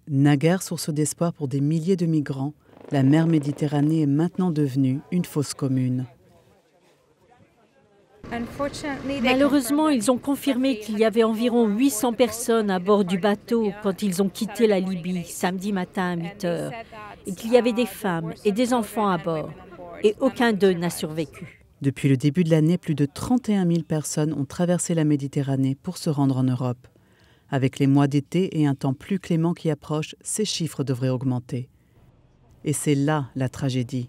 Naguère source d'espoir pour des milliers de migrants, la mer Méditerranée est maintenant devenue une fosse commune. Malheureusement, ils ont confirmé qu'il y avait environ 800 personnes à bord du bateau quand ils ont quitté la Libye samedi matin à 8 heures, et qu'il y avait des femmes et des enfants à bord, et aucun d'eux n'a survécu. Depuis le début de l'année, plus de 31 000 personnes ont traversé la Méditerranée pour se rendre en Europe. Avec les mois d'été et un temps plus clément qui approche, ces chiffres devraient augmenter. Et c'est là la tragédie.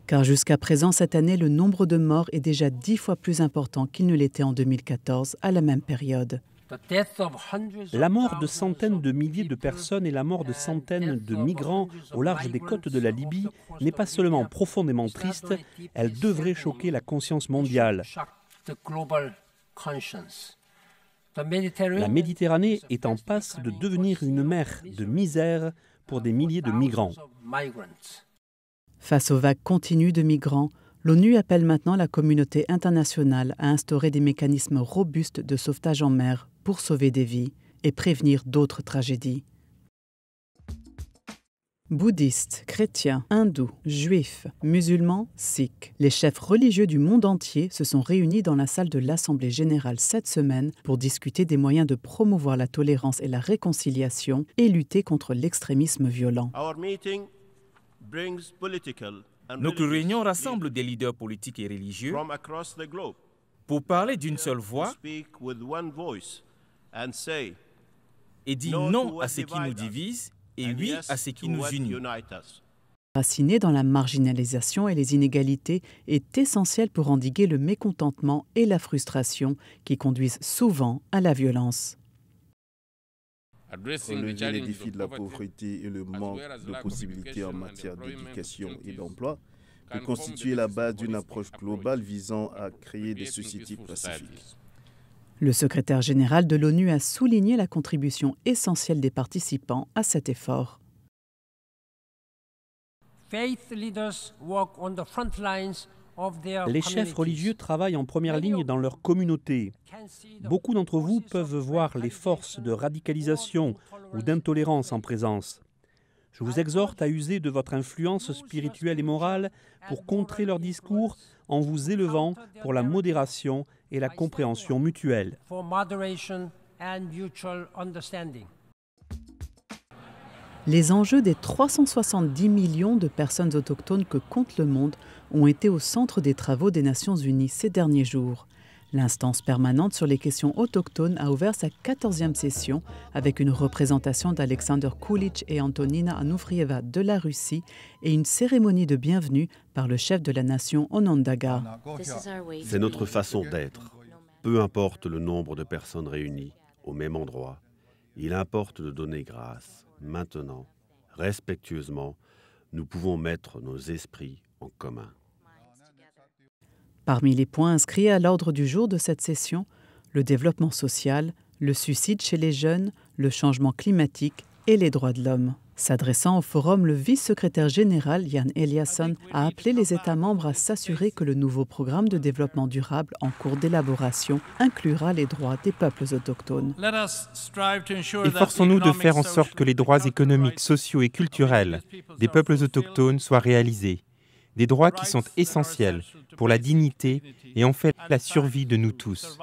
Car jusqu'à présent, cette année, le nombre de morts est déjà 10 fois plus important qu'il ne l'était en 2014, à la même période. La mort de centaines de milliers de personnes et la mort de centaines de migrants au large des côtes de la Libye n'est pas seulement profondément triste, elle devrait choquer la conscience mondiale. La Méditerranée est en passe de devenir une mer de misère pour des milliers de migrants. Face aux vagues continues de migrants, l'ONU appelle maintenant la communauté internationale à instaurer des mécanismes robustes de sauvetage en mer pour sauver des vies et prévenir d'autres tragédies. Bouddhistes, chrétiens, hindous, juifs, musulmans, sikhs, les chefs religieux du monde entier se sont réunis dans la salle de l'Assemblée générale cette semaine pour discuter des moyens de promouvoir la tolérance et la réconciliation et lutter contre l'extrémisme violent. Notre réunion rassemble des leaders politiques et religieux pour parler d'une seule voix et dire non à ce qui nous divise et oui à ce qui nous unit. Enraciné dans la marginalisation et les inégalités est essentiel pour endiguer le mécontentement et la frustration qui conduisent souvent à la violence. Relever les défis de la pauvreté et le manque de possibilités en matière d'éducation et d'emploi peut constituer la base d'une approche globale visant à créer des sociétés pacifiques. Le secrétaire général de l'ONU a souligné la contribution essentielle des participants à cet effort. Les chefs religieux travaillent en première ligne dans leur communauté. Beaucoup d'entre vous peuvent voir les forces de radicalisation ou d'intolérance en présence. Je vous exhorte à user de votre influence spirituelle et morale pour contrer leurs discours en vous élevant pour la modération et la compréhension mutuelle. Les enjeux des 370 millions de personnes autochtones que compte le monde ont été au centre des travaux des Nations Unies ces derniers jours. L'instance permanente sur les questions autochtones a ouvert sa 14e session avec une représentation d'Alexander Kulich et Antonina Anoufrieva de la Russie et une cérémonie de bienvenue par le chef de la nation Onondaga. C'est notre façon d'être. Peu importe le nombre de personnes réunies au même endroit, il importe de donner grâce. Maintenant, respectueusement, nous pouvons mettre nos esprits en commun. Parmi les points inscrits à l'ordre du jour de cette session, le développement social, le suicide chez les jeunes, le changement climatique et les droits de l'homme. S'adressant au forum, le vice-secrétaire général Jan Eliasson a appelé les États membres à s'assurer que le nouveau programme de développement durable en cours d'élaboration inclura les droits des peuples autochtones. Efforçons-nous de faire en sorte que les droits économiques, sociaux et culturels des peuples autochtones soient réalisés. Des droits qui sont essentiels pour la dignité et en fait la survie de nous tous.